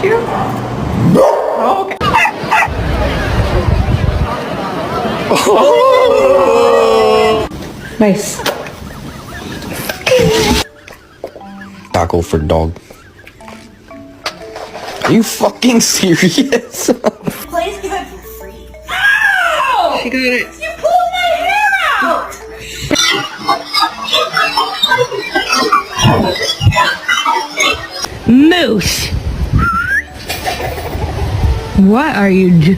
you? Oh, okay. Oh. Nice. Taco for dog. Are you fucking serious? Please give it for free. Ow! She got it. You pulled my hair out! Moose! What are you doing?